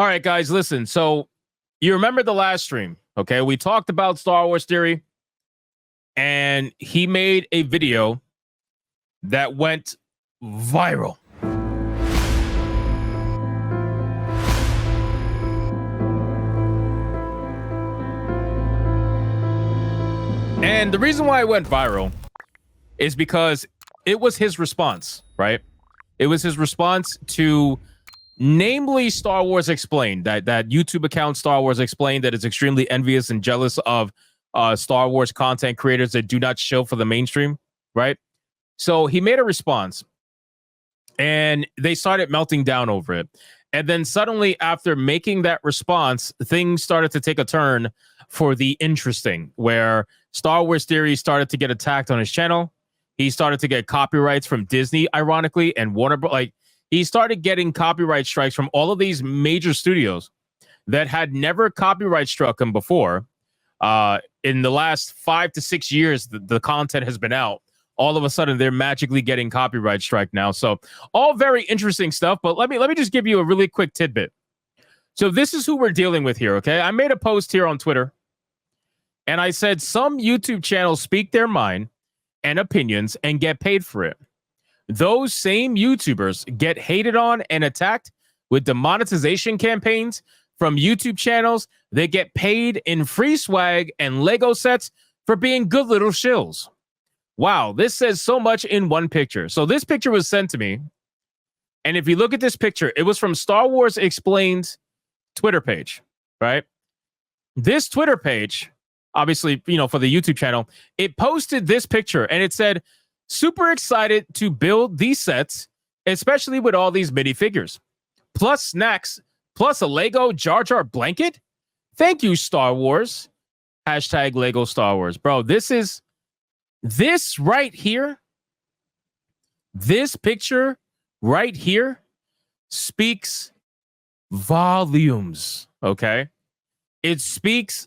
All right, guys, listen. So you remember the last stream, okay? We talked about Star Wars Theory, and he made a video that went viral. And the reason why it went viral is because it was his response, right? It was his response to namely Star Wars Explained, that YouTube account Star Wars Explained that is extremely envious and jealous of Star Wars content creators that do not shill for the mainstream, right? So he made a response and they started melting down over it. And then suddenly after making that response, things started to take a turn for the interesting, where Star Wars Theory started to get attacked on his channel. He started to get copyrights from Disney, ironically, and Warner Bros. Like, he started getting copyright strikes from all of these major studios that had never copyright struck him before. In the last 5 to 6 years, the content has been out. All of a sudden, they're magically getting copyright strike now. So, all very interesting stuff. But let me just give you a really quick tidbit. So, this is who we're dealing with here. Okay, I made a post here on Twitter, and I said some YouTube channels speak their mind and opinions and get paid for it. Those same YouTubers get hated on and attacked with demonetization campaigns from YouTube channels. They get paid in free swag and Lego sets for being good little shills. Wow, this says so much in one picture. So this picture was sent to me. And if you look at this picture, it was from Star Wars Explained Twitter page, right? This Twitter page, obviously, you know, for the YouTube channel, it posted this picture and it said, super excited to build these sets, especially with all these minifigures, plus snacks, plus a Lego Jar Jar blanket. Thank you, Star Wars. Hashtag Lego Star Wars. Bro, this right here, this picture right here speaks volumes, okay? It speaks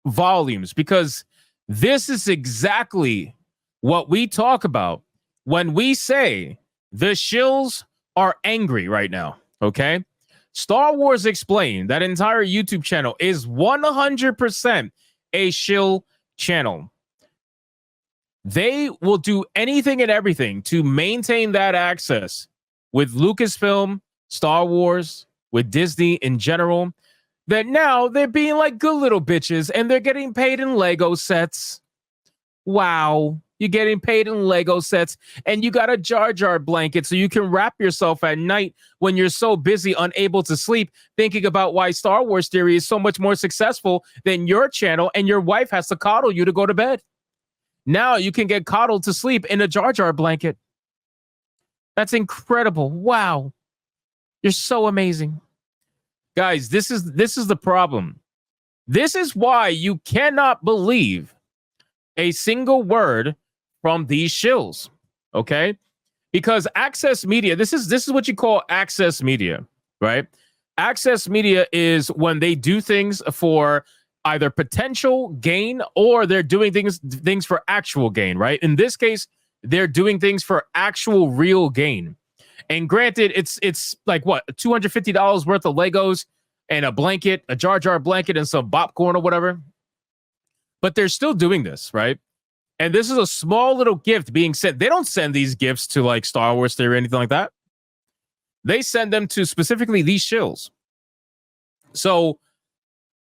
volumes because this is exactly what we talk about when we say the shills are angry right now, okay? Star Wars Explained, that entire YouTube channel, is 100% a shill channel. They will do anything and everything to maintain that access with Lucasfilm, Star Wars, with Disney in general, that now they're being like good little bitches and they're getting paid in Lego sets. Wow. You're getting paid in Lego sets and you got a Jar Jar blanket so you can wrap yourself at night when you're so busy, unable to sleep, thinking about why Star Wars Theory is so much more successful than your channel and your wife has to coddle you to go to bed. Now you can get coddled to sleep in a Jar Jar blanket. That's incredible. Wow. You're so amazing. Guys, this is the problem. This is why you cannot believe a single word from these shills, okay? Because access media, this is what you call access media, right? Access media is when they do things for either potential gain or they're doing things for actual gain, right? In this case, they're doing things for actual real gain. And granted, it's like what, $250 worth of Legos and a blanket, a Jar Jar blanket and some popcorn or whatever. But they're still doing this, right? And this is a small little gift being sent. They don't send these gifts to like Star Wars Theory or anything like that. They send them to specifically these shills. So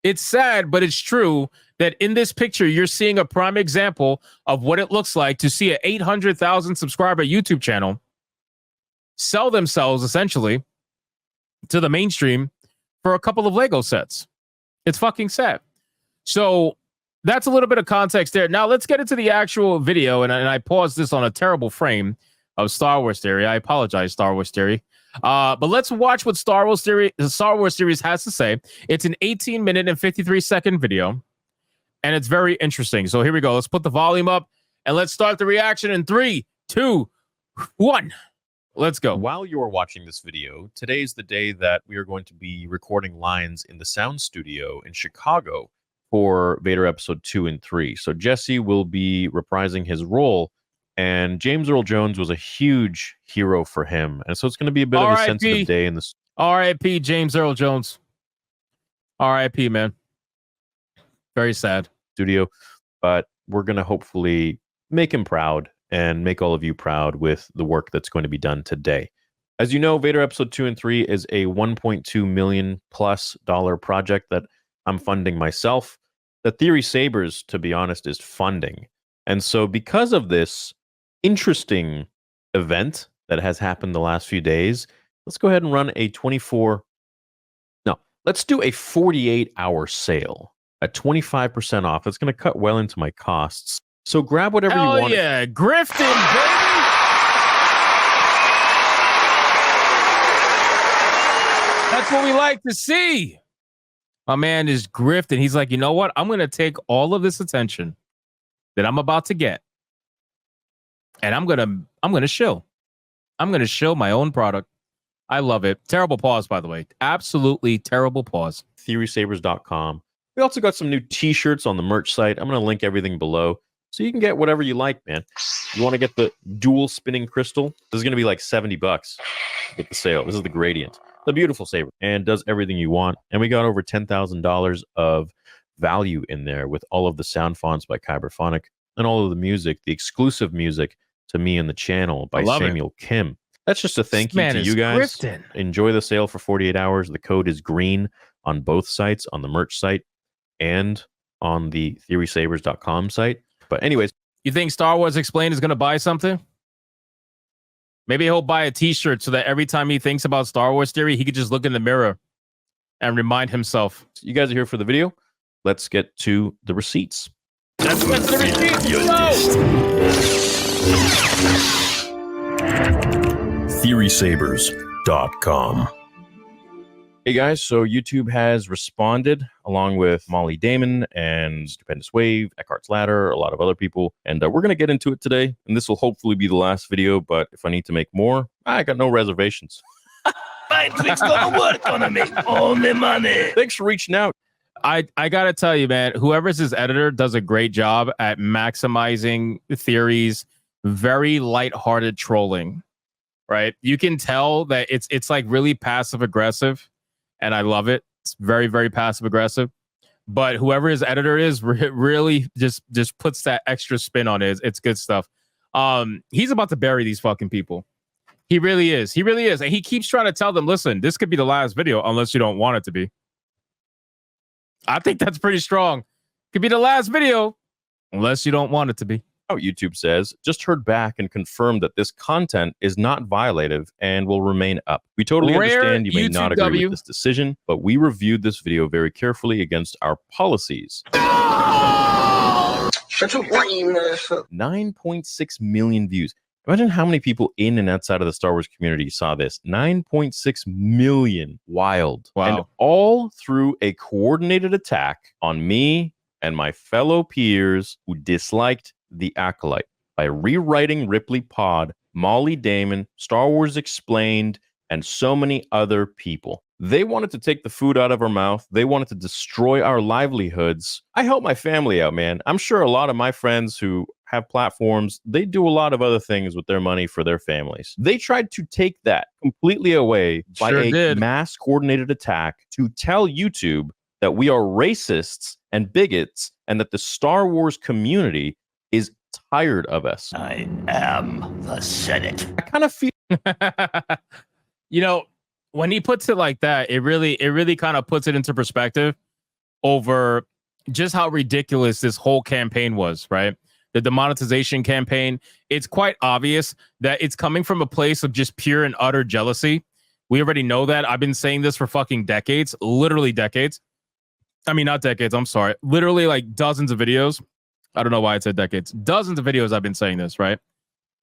it's sad, but it's true that in this picture, you're seeing a prime example of what it looks like to see an 800,000 subscriber YouTube channel sell themselves essentially to the mainstream for a couple of Lego sets. It's fucking sad. So that's a little bit of context there. Now let's get into the actual video. And I paused this on a terrible frame of Star Wars Theory. I apologize, Star Wars Theory. But let's watch what Star Wars Series has to say. It's an 18-minute and 53-second video. And it's very interesting. So here we go. Let's put the volume up and let's start the reaction in 3, 2, 1. Let's go. While you are watching this video, today is the day that we are going to be recording lines in the sound studio in Chicago for Vader episode 2 and 3. So Jesse will be reprising his role, and James Earl Jones was a huge hero for him. And so it's going to be a bit of a sensitive day in this. R.I.P. James Earl Jones. R.I.P. man. Very sad. Studio, but we're going to hopefully make him proud and make all of you proud with the work that's going to be done today. As you know, Vader episode 2 and 3 is a $1.2 million plus project that I'm funding myself. The Theory Sabers, to be honest, is funding. And so because of this interesting event that has happened the last few days, let's go ahead and run a let's do a 48-hour sale at 25% off. It's going to cut well into my costs. So grab whatever you want. Yeah, grifting, baby. That's what we like to see. My man is grifting. He's like, you know what? I'm going to take all of this attention that I'm about to get, and I'm gonna shill. I'm gonna shill my own product. I love it. Terrible pause, by the way. Absolutely terrible pause. TheorySabers.com. We also got some new t-shirts on the merch site. I'm going to link everything below so you can get whatever you like, man. You want to get the dual spinning crystal? This is going to be like $70 with the sale. This is the Gradient. The beautiful saber, and does everything you want. And we got over $10,000 of value in there with all of the sound fonts by Kyberphonic and all of the music, the exclusive music to me and the channel by Samuel Kim. That's just a thank you to you guys. Grifting. Enjoy the sale for 48 hours. The code is green on both sites, on the merch site and on the TheorySabers.com site. But anyways. You think Star Wars Explained is going to buy something? Maybe he'll buy a t-shirt so that every time he thinks about Star Wars theory, he could just look in the mirror and remind himself. You guys are here for the video. Let's get to the receipts. Let's get to the receipts. TheorySabers.com. Hey guys, so YouTube has responded along with Molly Damon and Stupendous Wave, Eckhart's Ladder, a lot of other people, and we're going to get into it today, and this will hopefully be the last video, but if I need to make more, I got no reservations. Mindtrick's gonna work on make all the money. Thanks for reaching out. I gotta tell you, man, whoever's his editor does a great job at maximizing Theory's very lighthearted trolling, right? You can tell that it's like really passive aggressive, and I love it. It's very, very passive aggressive. But whoever his editor is really just puts that extra spin on it. It's good stuff. He's about to bury these fucking people. He really is. He really is. And he keeps trying to tell them, listen, this could be the last video unless you don't want it to be. I think that's pretty strong. Could be the last video unless you don't want it to be. YouTube says, just heard back and confirmed that this content is not violative and will remain up. We totally understand you may not agree with this decision, but we reviewed this video very carefully against our policies. 9.6 million views. Imagine how many people in and outside of the Star Wars community saw this. 9.6 million. Wild. Wow. And all through a coordinated attack on me and my fellow peers who disliked The Acolyte by rewriting Ripley Pod, Molly Damon, Star Wars Explained, and so many other people. They wanted to take the food out of our mouth. They wanted to destroy our livelihoods. I help my family out, man. I'm sure a lot of my friends who have platforms, they do a lot of other things with their money for their families. They tried to take that completely away by a mass coordinated attack to tell YouTube that we are racists and bigots and that the Star Wars community is tired of us. I am the Senate. I kind of feel you know, when he puts it like that, it really kind of puts it into perspective over just how ridiculous this whole campaign was, right? The demonetization campaign. It's quite obvious that it's coming from a place of just pure and utter jealousy. We already know that. I've been saying this for fucking decades, literally decades. I mean, not decades, I'm sorry. Literally like dozens of videos. I don't know why I said decades. Dozens of videos I've been saying this, right?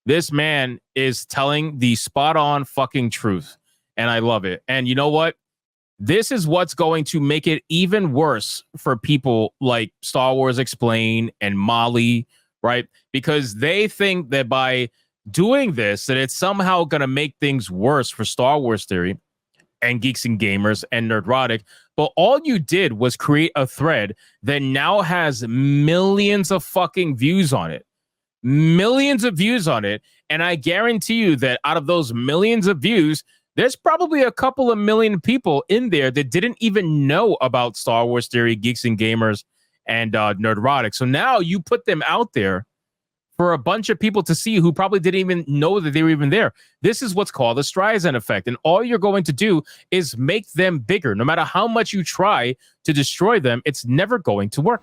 This man is telling the spot on fucking truth. And I love it. And you know what? This is what's going to make it even worse for people like Star Wars Explained and Molly, right? Because they think that by doing this, that it's somehow going to make things worse for Star Wars Theory and Geeks and Gamers and Nerdrotic. But all you did was create a thread that now has millions of fucking views on it. Millions of views on it. And I guarantee you that out of those millions of views, there's probably a couple of million people in there that didn't even know about Star Wars Theory, Geeks and Gamers, and Nerdrotic. So now you put them out there for a bunch of people to see who probably didn't even know that they were even there. This is what's called the Streisand effect. And all you're going to do is make them bigger. No matter how much you try to destroy them, it's never going to work.